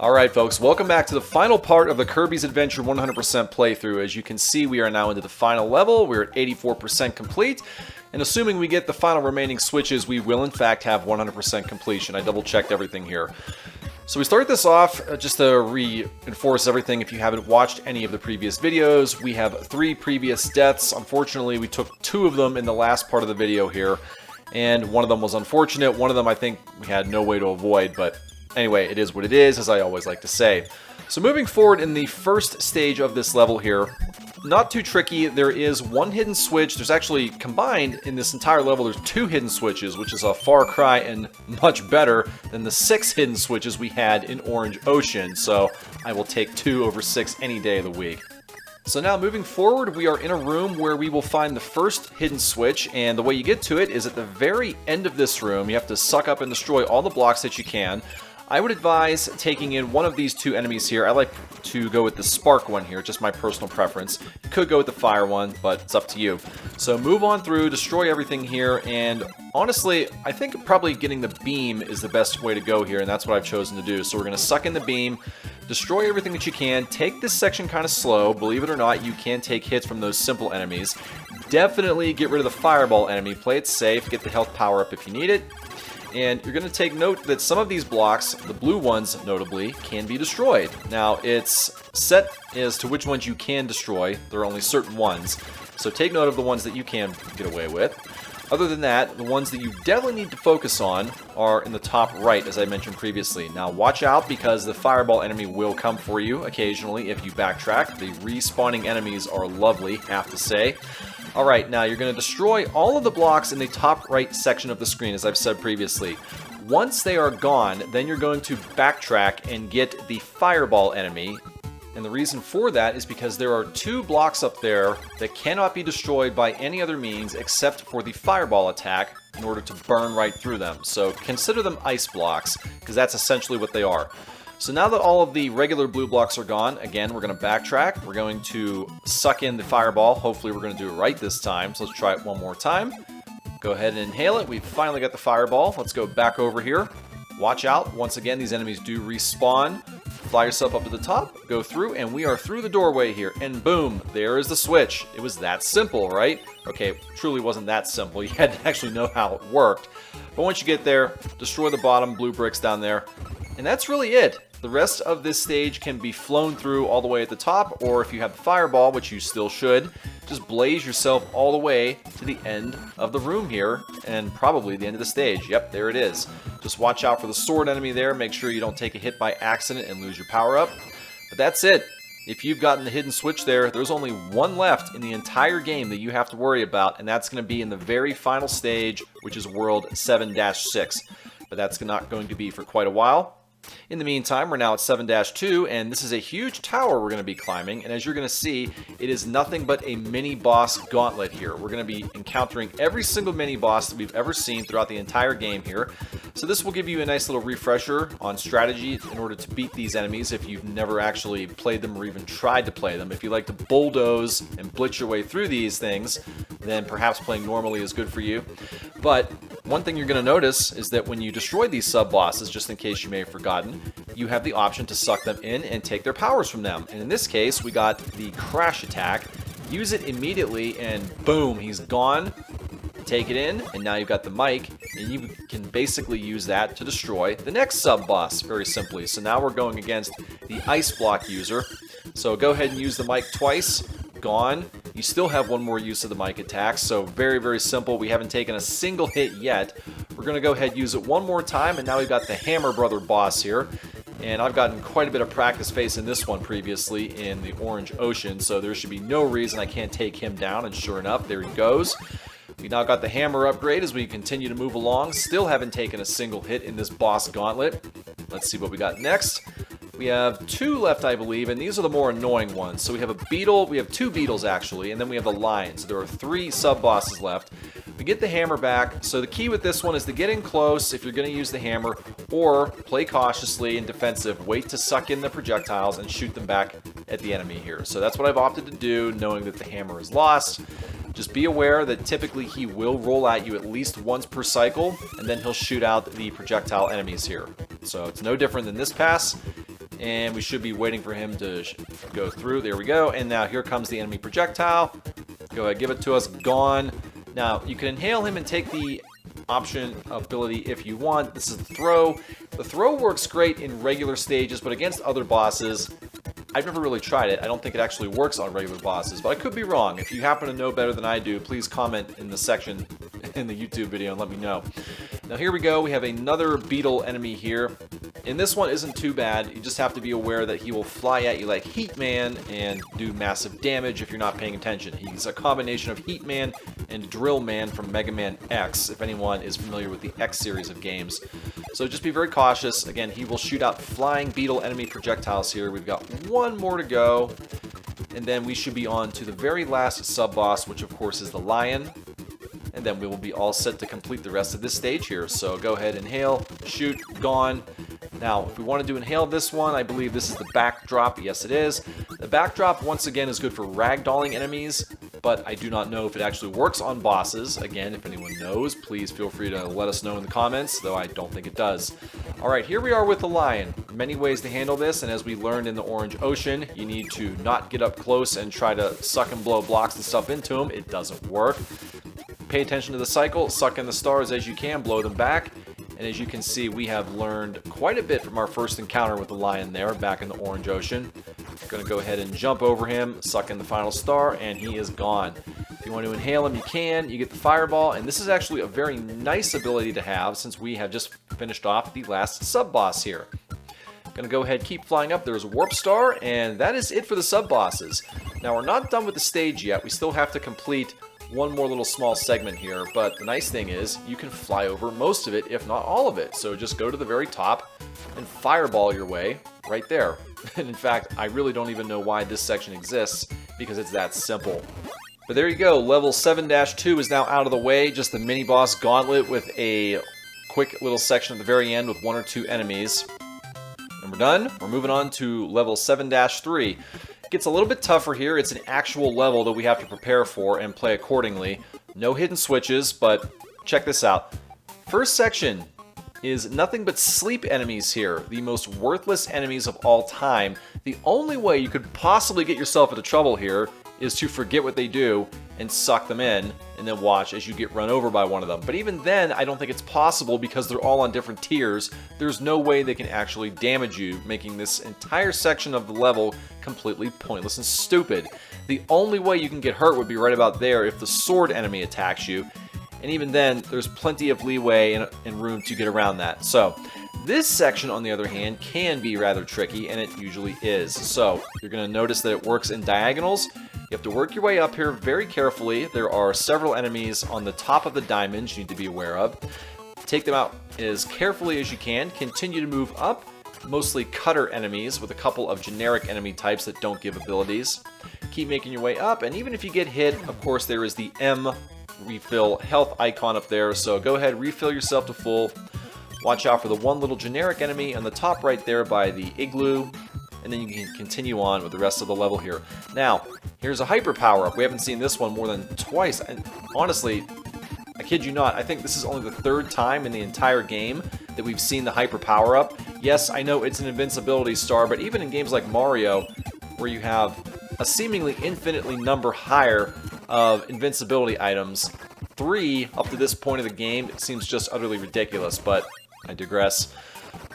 Alright folks, welcome back to the final part of the Kirby's Adventure 100% playthrough. As you can see, we are now into the final level. We're at 84% complete. And assuming we get the final remaining switches, we will in fact have 100% completion. I double checked everything here. So we start this off, just to reinforce everything if you haven't watched any of the previous videos. We have 3 previous deaths. Unfortunately, we took 2 of them in the last part of the video here. And one of them was unfortunate. One of them I think we had no way to avoid, but anyway, it is what it is, as I always like to say. So moving forward in the first stage of this level here, not too tricky. There is one hidden switch. There's actually, combined in this entire level, there's 2 hidden switches, which is a far cry and much better than the 6 hidden switches we had in Orange Ocean. So I will take 2 over 6 any day of the week. So now moving forward, we are in a room where we will find the first hidden switch, and the way you get to it is at the very end of this room. You have to suck up and destroy all the blocks that you can. I would advise taking in one of these 2 enemies here. I like to go with the spark one here, just my personal preference. You could go with the fire one, but it's up to you. So move on through, destroy everything here, and honestly, I think probably getting the beam is the best way to go here, and that's what I've chosen to do. So we're going to suck in the beam, destroy everything that you can, take this section kind of slow. Believe it or not, you can take hits from those simple enemies. Definitely get rid of the fireball enemy, play it safe, get the health power up if you need it. And you're going to take note that some of these blocks, the blue ones notably, can be destroyed. Now, it's set as to which ones you can destroy. There are only certain ones. So take note of the ones that you can get away with. Other than that, the ones that you definitely need to focus on are in the top right, as I mentioned previously. Now, watch out because the fireball enemy will come for you occasionally if you backtrack. The respawning enemies are lovely, have to say. Alright, now you're going to destroy all of the blocks in the top right section of the screen, as I've said previously. Once they are gone, then you're going to backtrack and get the fireball enemy. And the reason for that is because there are 2 blocks up there that cannot be destroyed by any other means except for the fireball attack in order to burn right through them. So consider them ice blocks, because that's essentially what they are. So now that all of the regular blue blocks are gone, again, we're going to backtrack. We're going to suck in the fireball. Hopefully we're going to do it right this time. So let's try it one more time. Go ahead and inhale it. We've finally got the fireball. Let's go back over here. Watch out. Once again, these enemies do respawn. Fly yourself up to the top, go through, and we are through the doorway here. And boom, there is the switch. It was that simple, right? Okay, it truly wasn't that simple. You had to actually know how it worked. But once you get there, destroy the bottom blue bricks down there. And that's really it. The rest of this stage can be flown through all the way at the top, or if you have the fireball, which you still should, just blaze yourself all the way to the end of the room here, and probably the end of the stage. Yep, there it is. Just watch out for the sword enemy there. Make sure you don't take a hit by accident and lose your power up. But that's it. If you've gotten the hidden switch there, there's only one left in the entire game that you have to worry about, and that's going to be in the very final stage, which is World 7-6. But that's not going to be for quite a while. In the meantime, we're now at 7-2, and this is a huge tower we're going to be climbing, and as you're going to see, it is nothing but a mini-boss gauntlet here. We're going to be encountering every single mini-boss that we've ever seen throughout the entire game here. So this will give you a nice little refresher on strategy in order to beat these enemies if you've never actually played them or even tried to play them. If you like to bulldoze and blitz your way through these things, then perhaps playing normally is good for you. But one thing you're going to notice is that when you destroy these sub-bosses, just in case you may have forgotten, you have the option to suck them in and take their powers from them. And in this case, we got the crash attack. Use it immediately and boom, he's gone. Take it in, and now you've got the mic, and you can basically use that to destroy the next sub-boss, very simply. So now we're going against the ice block user. So go ahead and use the mic twice. Gone. You still have one more use of the mic attack, so very, very simple. We haven't taken a single hit yet. We're going to go ahead and use it one more time, and now we've got the Hammer Brother boss here. And I've gotten quite a bit of practice facing this one previously in the Orange Ocean, so there should be no reason I can't take him down, and sure enough, there he goes. We now got the hammer upgrade as we continue to move along. Still haven't taken a single hit in this boss gauntlet. Let's see what we got next. We have 2 left, I believe, and these are the more annoying ones. So we have a beetle, we have 2 beetles actually, and then we have the lion. So there are 3 sub-bosses left. We get the hammer back, so the key with this one is to get in close if you're going to use the hammer, or play cautiously and defensive, wait to suck in the projectiles and shoot them back at the enemy here. So that's what I've opted to do, knowing that the hammer is lost. Just be aware that typically he will roll at you at least once per cycle, and then he'll shoot out the projectile enemies here. So it's no different than this pass. And we should be waiting for him to go through. There we go. And now here comes the enemy projectile. Go ahead, give it to us. Gone. Now, you can inhale him and take the option ability if you want. This is the throw. The throw works great in regular stages, but against other bosses, I've never really tried it. I don't think it actually works on regular bosses, but I could be wrong. If you happen to know better than I do, please comment in the section in the YouTube video and let me know. Now here we go. We have another beetle enemy here. And this one isn't too bad. You just have to be aware that he will fly at you like Heat Man and do massive damage if you're not paying attention. He's a combination of Heat Man and Drill Man from Mega Man X, if anyone is familiar with the X series of games. So just be very cautious. Again, he will shoot out flying beetle enemy projectiles here. We've got one more to go. And then we should be on to the very last sub-boss, which of course is the lion. And then we will be all set to complete the rest of this stage here. So go ahead, inhale, shoot, gone. Now, if we wanted to inhale this one, I believe this is the backdrop. Yes, it is. The backdrop, once again, is good for ragdolling enemies, but I do not know if it actually works on bosses. Again, if anyone knows, please feel free to let us know in the comments, though I don't think it does. All right, here we are with the lion. Many ways to handle this, and as we learned in the Orange Ocean, you need to not get up close and try to suck and blow blocks and stuff into him. It doesn't work. Pay attention to the cycle, suck in the stars as you can, blow them back. And as you can see, we have learned quite a bit from our first encounter with the lion there back in the Orange Ocean. Going to go ahead and jump over him, suck in the final star, and he is gone. If you want to inhale him, you can. You get the fireball, and this is actually a very nice ability to have since we have just finished off the last sub-boss here. Going to go ahead, keep flying up. There's a warp star, and that is it for the sub-bosses. Now, we're not done with the stage yet. We still have to complete one more little small segment here, but the nice thing is you can fly over most of it, if not all of it. So just go to the very top and fireball your way right there. And in fact, I really don't even know why this section exists, because it's that simple. But there you go, level 7-2 is now out of the way, just the mini-boss gauntlet with a quick little section at the very end with 1 or 2 enemies. And we're done. We're moving on to level 7-3. Gets a little bit tougher here. It's an actual level that we have to prepare for and play accordingly. No hidden switches, but check this out. First section is nothing but sleep enemies here, the most worthless enemies of all time. The only way you could possibly get yourself into trouble here is to forget what they do and suck them in, and then watch as you get run over by one of them. But even then, I don't think it's possible because they're all on different tiers. There's no way they can actually damage you, making this entire section of the level completely pointless and stupid. The only way you can get hurt would be right about there if the sword enemy attacks you, and even then, there's plenty of leeway and room to get around that. So, this section, on the other hand, can be rather tricky, and it usually is. So, you're going to notice that it works in diagonals. You have to work your way up here very carefully. There are several enemies on the top of the diamonds you need to be aware of. Take them out as carefully as you can. Continue to move up. Mostly cutter enemies with a couple of generic enemy types that don't give abilities. Keep making your way up, and even if you get hit, of course, there is the M refill health icon up there. So go ahead, refill yourself to full. Watch out for the one little generic enemy on the top right there by the igloo. And then you can continue on with the rest of the level here. Now, here's a hyper power-up. We haven't seen this one more than twice. And honestly, I kid you not, I think this is only the 3rd time in the entire game that we've seen the hyper power-up. Yes, I know it's an invincibility star, but even in games like Mario, where you have a seemingly infinitely number higher of invincibility items, 3 up to this point of the game, it seems just utterly ridiculous, but I digress.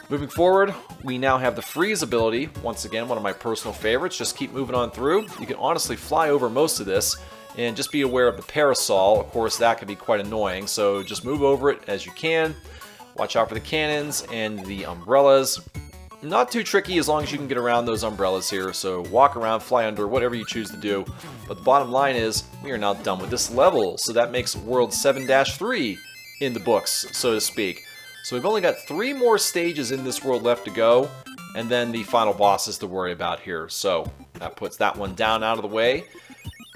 Moving forward, we now have the freeze ability. Once again, one of my personal favorites. Just keep moving on through. You can honestly fly over most of this, and just be aware of the parasol. Of course, that can be quite annoying, so just move over it as you can. Watch out for the cannons and the umbrellas. Not too tricky as long as you can get around those umbrellas here, so walk around, fly under, whatever you choose to do. But the bottom line is, we are now done with this level, so that makes World 7-3 in the books, so to speak. So we've only got 3 more stages in this world left to go, and then the final bosses to worry about here. So that puts that one down out of the way.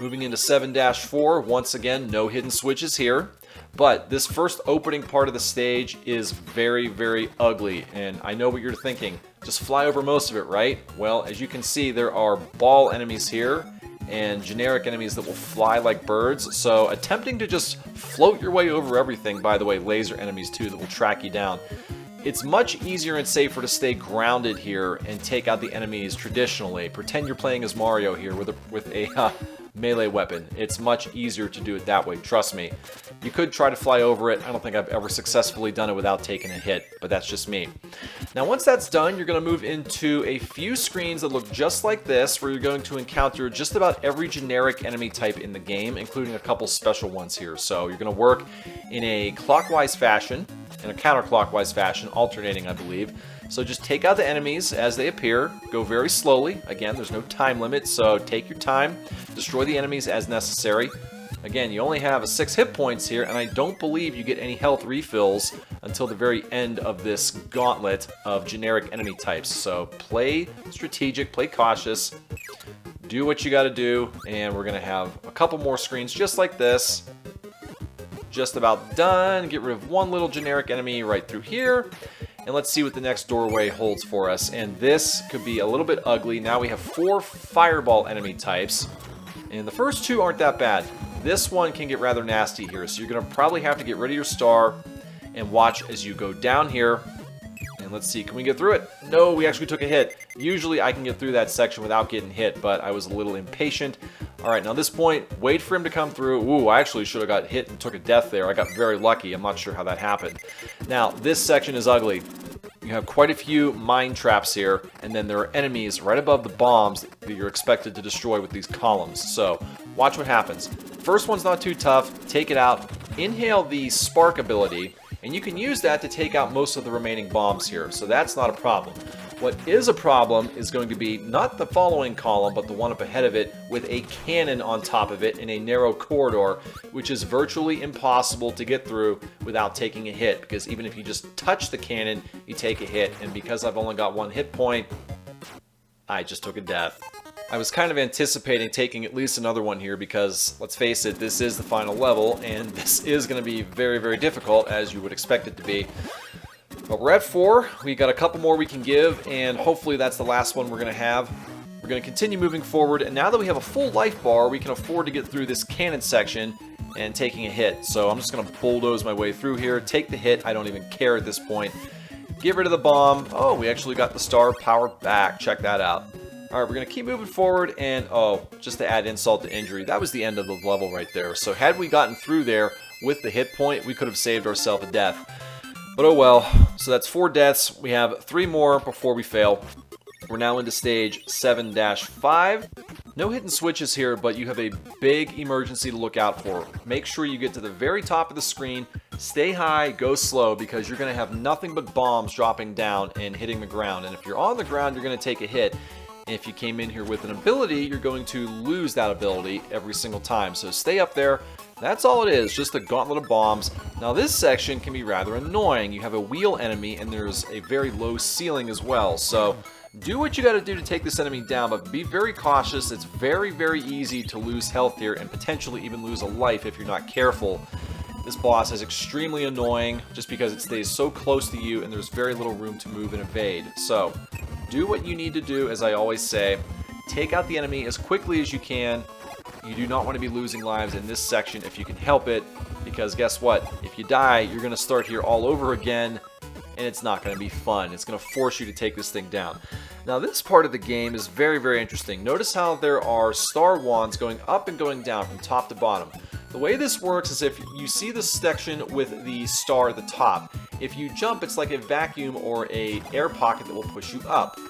Moving into 7-4, once again, no hidden switches here. But this first opening part of the stage is very, very ugly, and I know what you're thinking. Just fly over most of it, right? Well, as you can see, there are ball enemies here, and generic enemies that will fly like birds. So attempting to just float your way over everything, by the way, laser enemies too that will track you down. It's much easier and safer to stay grounded here and take out the enemies traditionally. Pretend you're playing as Mario here with a melee weapon. It's much easier to do it that way, trust me. You could try to fly over it. I don't think I've ever successfully done it without taking a hit, but that's just me. Now once that's done, you're going to move into a few screens that look just like this, where you're going to encounter just about every generic enemy type in the game, including a couple special ones here. So you're going to work in a clockwise fashion, in a counterclockwise fashion, alternating I believe. So just take out the enemies as they appear, go very slowly. Again, there's no time limit, so take your time, destroy the enemies as necessary. Again, you only have 6 hit points here, and I don't believe you get any health refills until the very end of this gauntlet of generic enemy types. So play strategic, play cautious, do what you gotta do, and we're gonna have a couple more screens just like this. Just about done. Get rid of one little generic enemy right through here. And let's see what the next doorway holds for us. And this could be a little bit ugly. Now we have 4 fireball enemy types. And the first 2 aren't that bad. This one can get rather nasty here. So you're going to probably have to get rid of your star and watch as you go down here. And let's see, can we get through it? No, we actually took a hit. Usually I can get through that section without getting hit, but I was a little impatient. Alright, now at this point, wait for him to come through. Ooh, I actually should have got hit and took a death there. I got very lucky. I'm not sure how that happened. Now, this section is ugly. You have quite a few mine traps here, and then there are enemies right above the bombs that you're expected to destroy with these columns. So, watch what happens. First one's not too tough. Take it out. Inhale the spark ability, and you can use that to take out most of the remaining bombs here. So that's not a problem. What is a problem is going to be not the following column, but the one up ahead of it with a cannon on top of it in a narrow corridor, which is virtually impossible to get through without taking a hit, because even if you just touch the cannon, you take a hit, and because I've only got 1 hit point, I just took a death. I was kind of anticipating taking at least another one here because, let's face it, this is the final level, and this is going to be very, very difficult, as you would expect it to be. But we're at 4, we got a couple more we can give, and hopefully that's the last one we're going to have. We're going to continue moving forward, and now that we have a full life bar, we can afford to get through this cannon section and taking a hit. So I'm just going to bulldoze my way through here, take the hit, I don't even care at this point. Get rid of the bomb. Oh, we actually got the star power back, check that out. Alright, we're going to keep moving forward, and oh, just to add insult to injury, that was the end of the level right there. So had we gotten through there with the hit point, we could have saved ourselves a death. But oh well, so that's 4 deaths. We have 3 more before we fail. We're now into stage 7-5. No hidden switches here, but you have a big emergency to look out for. Make sure you get to the very top of the screen, stay high, go slow, because you're going to have nothing but bombs dropping down and hitting the ground. And if you're on the ground, you're going to take a hit. And if you came in here with an ability, you're going to lose that ability every single time. So stay up there. That's all it is, just a gauntlet of bombs. Now this section can be rather annoying. You have a wheel enemy and there's a very low ceiling as well. So do what you gotta do to take this enemy down, but be very cautious. It's very, very easy to lose health here and potentially even lose a life if you're not careful. This boss is extremely annoying just because it stays so close to you and there's very little room to move and evade. So do what you need to do, as I always say. Take out the enemy as quickly as you can. You do not want to be losing lives in this section if you can help it, because guess what? If you die, you're going to start here all over again, and it's not going to be fun. It's going to force you to take this thing down. Now this part of the game is very, very interesting. Notice how there are star wands going up and going down from top to bottom. The way this works is if you see this section with the star at the top, if you jump, it's like a vacuum or an air pocket that will push you up.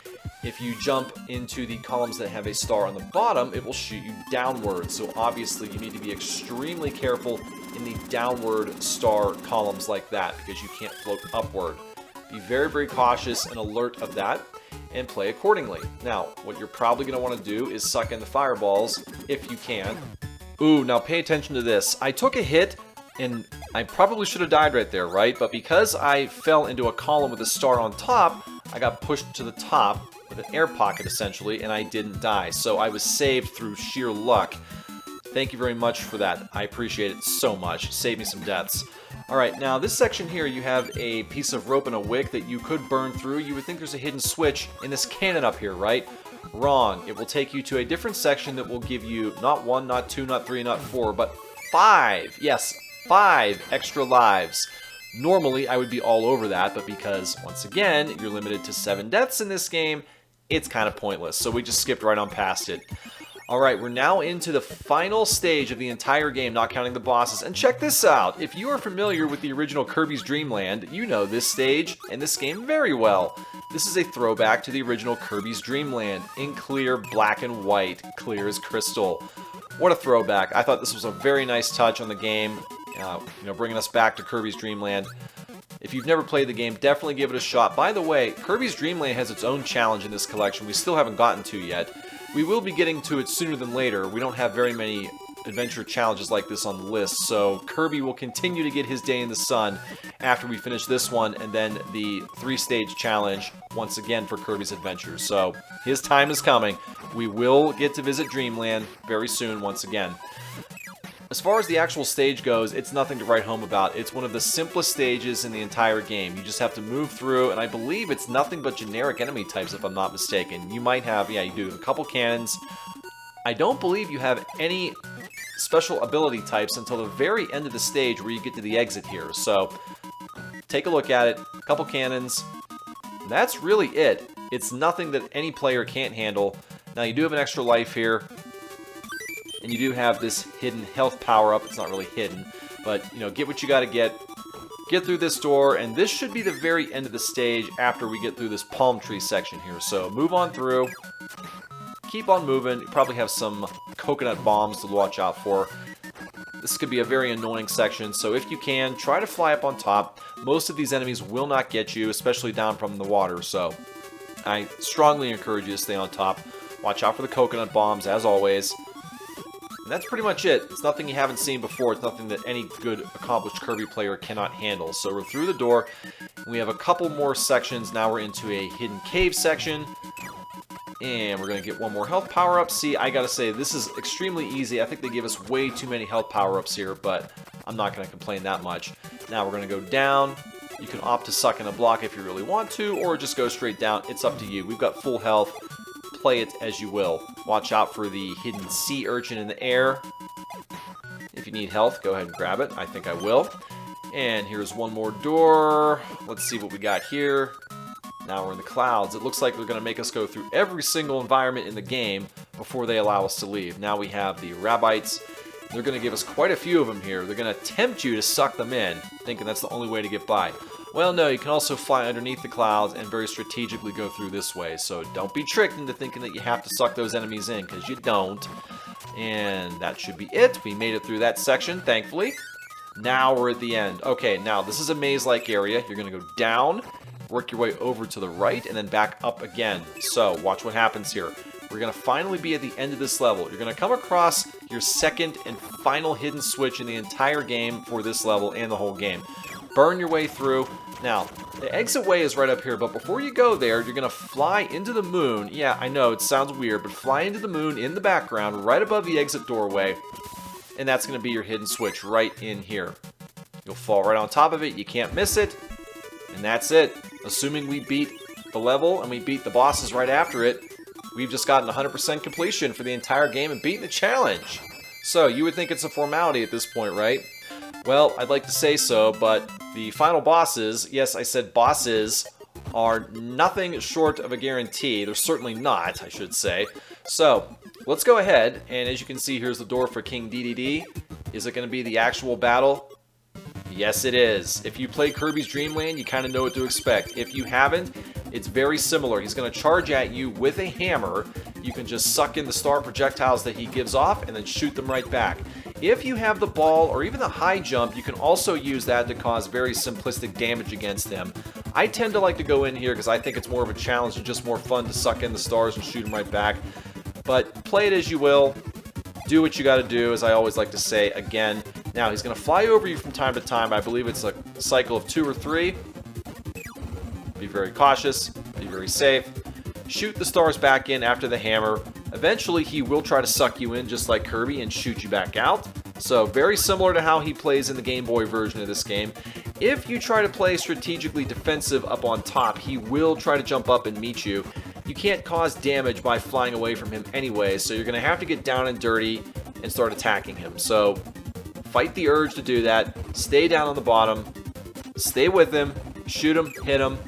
If you jump into the columns that have a star on the bottom, it will shoot you downwards. So obviously you need to be extremely careful in the downward star columns like that, because you can't float upward. Be very, very cautious and alert of that, and play accordingly. Now, what you're probably going to want to do is suck in the fireballs, if you can. Ooh, now pay attention to this. I took a hit, and I probably should have died right there, right? But because I fell into a column with a star on top, I got pushed to the top with an air pocket, essentially, and I didn't die. So I was saved through sheer luck. Thank you very much for that. I appreciate it so much. Saved me some deaths. Alright, now this section here, you have a piece of rope and a wick that you could burn through. You would think there's a hidden switch in this cannon up here, right? Wrong. It will take you to a different section that will give you not 1, not 2, not 3, not 4, but 5. Yes, 5 extra lives. Normally, I would be all over that, but because, once again, you're limited to 7 deaths in this game, it's kind of pointless, so we just skipped right on past it. Alright, we're now into the final stage of the entire game, not counting the bosses. And check this out! If you are familiar with the original Kirby's Dream Land, you know this stage and this game very well. This is a throwback to the original Kirby's Dream Land, in clear black and white, clear as crystal. What a throwback. I thought this was a very nice touch on the game, bringing us back to Kirby's Dream Land. If you've never played the game, definitely give it a shot. By the way, Kirby's Dream Land has its own challenge in this collection we still haven't gotten to yet. We will be getting to it sooner than later. We don't have very many adventure challenges like this on the list, so Kirby will continue to get his day in the sun after we finish this one, and then the 3-stage challenge once again for Kirby's Adventure. So his time is coming. We will get to visit Dreamland very soon once again. As far as the actual stage goes, it's nothing to write home about. It's one of the simplest stages in the entire game. You just have to move through, and I believe it's nothing but generic enemy types, if I'm not mistaken. You might have, yeah, you do a couple cannons. I don't believe you have any special ability types until the very end of the stage where you get to the exit here. So, take a look at it. A couple cannons. That's really it. It's nothing that any player can't handle. Now, you do have an extra life here. And you do have this hidden health power-up. It's not really hidden, but, get what you gotta get. Get through this door, and this should be the very end of the stage after we get through this palm tree section here. So, move on through. Keep on moving. You probably have some coconut bombs to watch out for. This could be a very annoying section, so if you can, try to fly up on top. Most of these enemies will not get you, especially down from the water, so I strongly encourage you to stay on top. Watch out for the coconut bombs, as always. And that's pretty much it. It's nothing you haven't seen before. It's nothing that any good, accomplished Kirby player cannot handle. So we're through the door. We have a couple more sections. Now we're into a hidden cave section. And we're going to get one more health power-up. See, I gotta say, this is extremely easy. I think they give us way too many health power-ups here, but I'm not going to complain that much. Now we're going to go down. You can opt to suck in a block if you really want to, or just go straight down. It's up to you. We've got full health. Play it as you will. Watch out for the hidden sea urchin in the air. If you need health, go ahead and grab it. I think I will. And here's one more door. Let's see what we got here. Now we're in the clouds. It looks like they're going to make us go through every single environment in the game before they allow us to leave. Now we have the Rabbites. They're going to give us quite a few of them here. They're going to tempt you to suck them in, thinking that's the only way to get by. Well, no, you can also fly underneath the clouds and very strategically go through this way. So don't be tricked into thinking that you have to suck those enemies in, because you don't. And that should be it. We made it through that section, thankfully. Now we're at the end. Okay, now this is a maze-like area. You're going to go down, work your way over to the right, and then back up again. So watch what happens here. We're going to finally be at the end of this level. You're going to come across your second and final hidden switch in the entire game for this level and the whole game. Burn your way through. Now, the exit way is right up here, but before you go there, you're going to fly into the moon. Yeah, I know, it sounds weird, but fly into the moon in the background, right above the exit doorway, and that's going to be your hidden switch right in here. You'll fall right on top of it, you can't miss it, and that's it. Assuming we beat the level and we beat the bosses right after it, we've just gotten 100% completion for the entire game and beaten the challenge. So, you would think it's a formality at this point, right? Well, I'd like to say so, but the final bosses, yes, I said bosses, are nothing short of a guarantee. They're certainly not, I should say. So, let's go ahead, and as you can see, here's the door for King DDD. Is it going to be the actual battle? Yes, it is. If you play Kirby's Dream Land, you kind of know what to expect. If you haven't, it's very similar. He's going to charge at you with a hammer. You can just suck in the star projectiles that he gives off and then shoot them right back. If you have the ball or even the high jump, you can also use that to cause very simplistic damage against him. I tend to like to go in here because I think it's more of a challenge and just more fun to suck in the stars and shoot them right back. But play it as you will. Do what you got to do, as I always like to say again. Now, he's going to fly over you from time to time. I believe it's a cycle of 2 or 3. Be very cautious. Be very safe. Shoot the stars back in after the hammer. Eventually, he will try to suck you in just like Kirby and shoot you back out. So, very similar to how he plays in the Game Boy version of this game. If you try to play strategically defensive up on top, he will try to jump up and meet you. You can't cause damage by flying away from him anyway, so you're going to have to get down and dirty and start attacking him. So, fight the urge to do that. Stay down on the bottom. Stay with him, shoot him, hit him,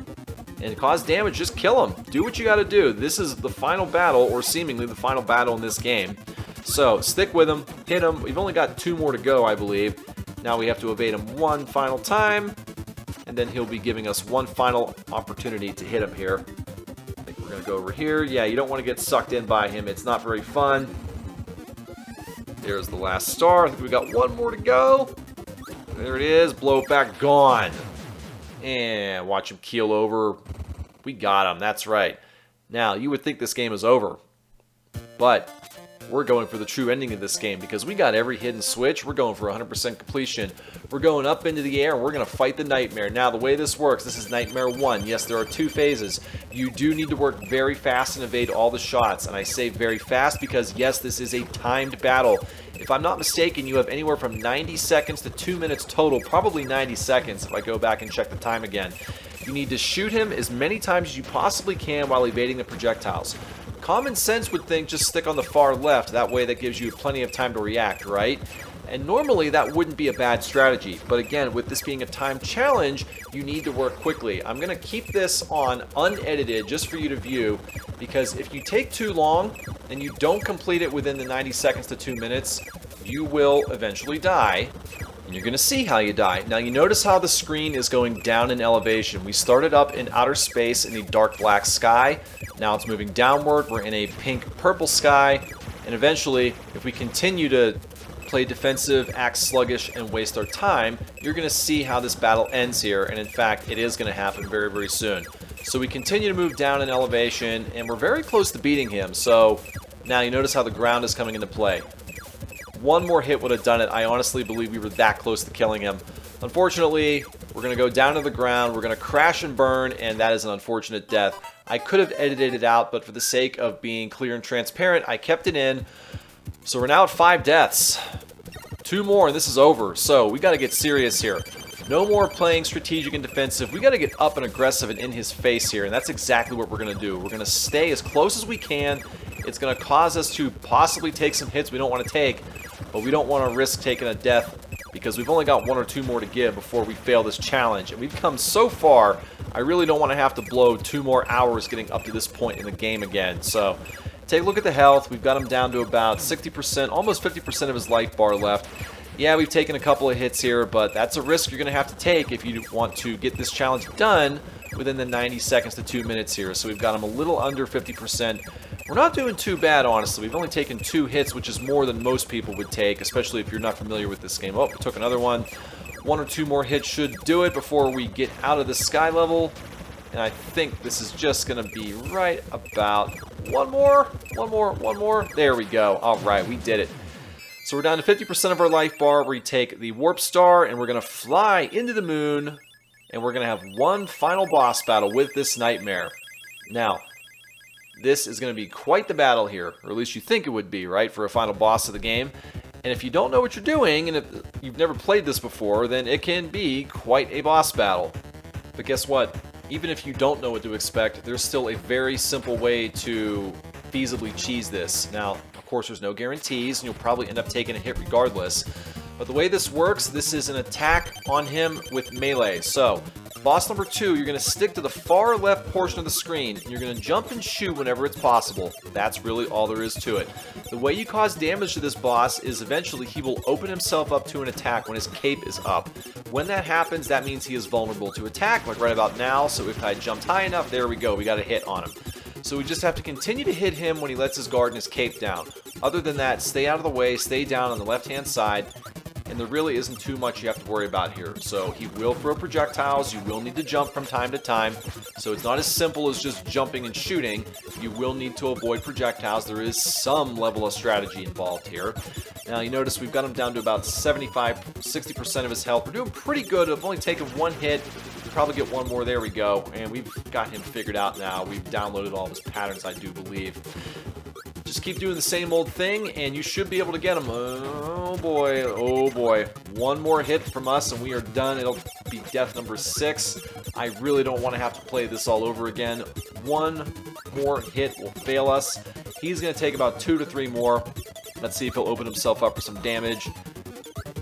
and cause damage. Just kill him. Do what you gotta do. This is the final battle, or seemingly the final battle in this game. So, stick with him, hit him. We've only got 2 more to go, I believe. Now we have to evade him one final time, and then he'll be giving us one final opportunity to hit him here. I think we're gonna go over here. Yeah, you don't want to get sucked in by him. It's not very fun. There's the last star. I think we got 1 more to go. There it is. Blow it back. Gone. And watch him keel over. We got him. That's right. Now, you would think this game is over. But we're going for the true ending of this game because we got every hidden switch. We're going for 100% completion. We're going up into the air and we're going to fight the nightmare. Now, the way this works, this is Nightmare 1. Yes, there are 2 phases. You do need to work very fast and evade all the shots. And I say very fast because, yes, this is a timed battle. If I'm not mistaken, you have anywhere from 90 seconds to 2 minutes total, probably 90 seconds if I go back and check the time again. You need to shoot him as many times as you possibly can while evading the projectiles. Common sense would think just stick on the far left, that way that gives you plenty of time to react, right? And normally that wouldn't be a bad strategy, but again, with this being a time challenge, you need to work quickly. I'm going to keep this on unedited just for you to view, because if you take too long and you don't complete it within the 90 seconds to 2 minutes, you will eventually die. And you're going to see how you die. Now you notice how the screen is going down in elevation. We started up in outer space in a dark black sky. Now it's moving downward. We're in a pink purple sky. And eventually, if we continue to play defensive, act sluggish, and waste our time, you're going to see how this battle ends here. And in fact, it is going to happen very, very soon. So we continue to move down in elevation, and we're very close to beating him. So now you notice how the ground is coming into play. 1 more hit would have done it. I honestly believe we were that close to killing him. Unfortunately, we're going to go down to the ground, we're going to crash and burn, and that is an unfortunate death. I could have edited it out, but for the sake of being clear and transparent, I kept it in. So we're now at 5 deaths. 2 more and this is over. So we got to get serious here. No more playing strategic and defensive. We got to get up and aggressive and in his face here, and that's exactly what we're going to do. We're going to stay as close as we can. It's going to cause us to possibly take some hits we don't want to take, but we don't want to risk taking a death because we've only got 1 or 2 more to give before we fail this challenge. And we've come so far, I really don't want to have to blow 2 more hours getting up to this point in the game again. So take a look at the health. We've got him down to about 60%, almost 50% of his life bar left. Yeah, we've taken a couple of hits here, but that's a risk you're going to have to take if you want to get this challenge done within the 90 seconds to 2 minutes here. So we've got him a little under 50%. We're not doing too bad, honestly. We've only taken 2 hits, which is more than most people would take, especially if you're not familiar with this game. Oh, we took another one. 1 or 2 more hits should do it before we get out of the sky level. And I think this is just going to be right about 1 more. 1 more, 1 more. There we go. All right, we did it. So we're down to 50% of our life bar. We take the warp star, and we're going to fly into the moon, and we're going to have 1 final boss battle with this nightmare. Now, this is going to be quite the battle here, or at least you think it would be, right, for a final boss of the game. And if you don't know what you're doing, and if you've never played this before, then it can be quite a boss battle. But guess what? Even if you don't know what to expect, there's still a very simple way to feasibly cheese this. Now, of course, there's no guarantees, and you'll probably end up taking a hit regardless. But the way this works, this is an attack on him with melee. So, boss number 2, you're going to stick to the far left portion of the screen, and you're going to jump and shoot whenever it's possible. That's really all there is to it. The way you cause damage to this boss is eventually he will open himself up to an attack when his cape is up. When that happens, that means he is vulnerable to attack, like right about now. So if I jumped high enough, there we go, we got a hit on him. So we just have to continue to hit him when he lets his guard and his cape down. Other than that, stay out of the way, stay down on the left-hand side, and there really isn't too much you have to worry about here. So he will throw projectiles, you will need to jump from time to time, so it's not as simple as just jumping and shooting. You will need to avoid projectiles. There is some level of strategy involved here. Now you notice we've got him down to about 75-60% of his health. We're doing pretty good. I've only taken 1 hit. We'll probably get 1 more. There we go. And we've got him figured out now. We've downloaded all of his patterns, I do believe. Just keep doing the same old thing, and you should be able to get him. Oh boy, oh boy. 1 more hit from us, and we are done. It'll be death number 6. I really don't want to have to play this all over again. 1 more hit will fail us. He's going to take about 2 to 3 more. Let's see if he'll open himself up for some damage.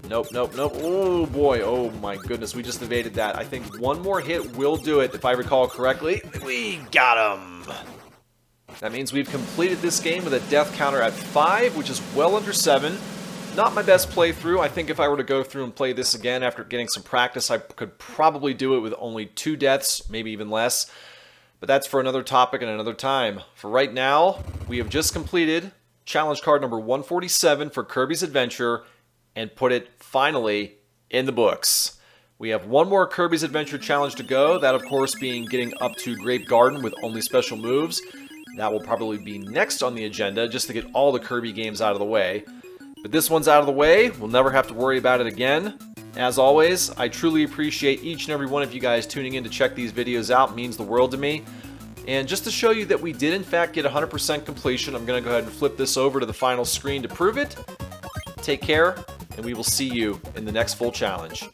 Nope, nope, nope. Oh, boy. Oh, my goodness. We just evaded that. I think one more hit will do it, if I recall correctly. We got him. That means we've completed this game with a death counter at 5, which is well under 7. Not my best playthrough. I think if I were to go through and play this again after getting some practice, I could probably do it with only 2 deaths, maybe even less. But that's for another topic and another time. For right now, we have just completed challenge card number 147 for Kirby's Adventure and put it finally in the books. We have one more Kirby's Adventure challenge to go, that of course being getting up to Grape Garden with only special moves. That will probably be next on the agenda, just to get all the Kirby games out of the way. But this one's out of the way, we'll never have to worry about it again. As always, I truly appreciate each and every one of you guys tuning in to check these videos out. It means the world to me. And just to show you that we did in fact get 100% completion, I'm going to go ahead and flip this over to the final screen to prove it. Take care, and we will see you in the next full challenge.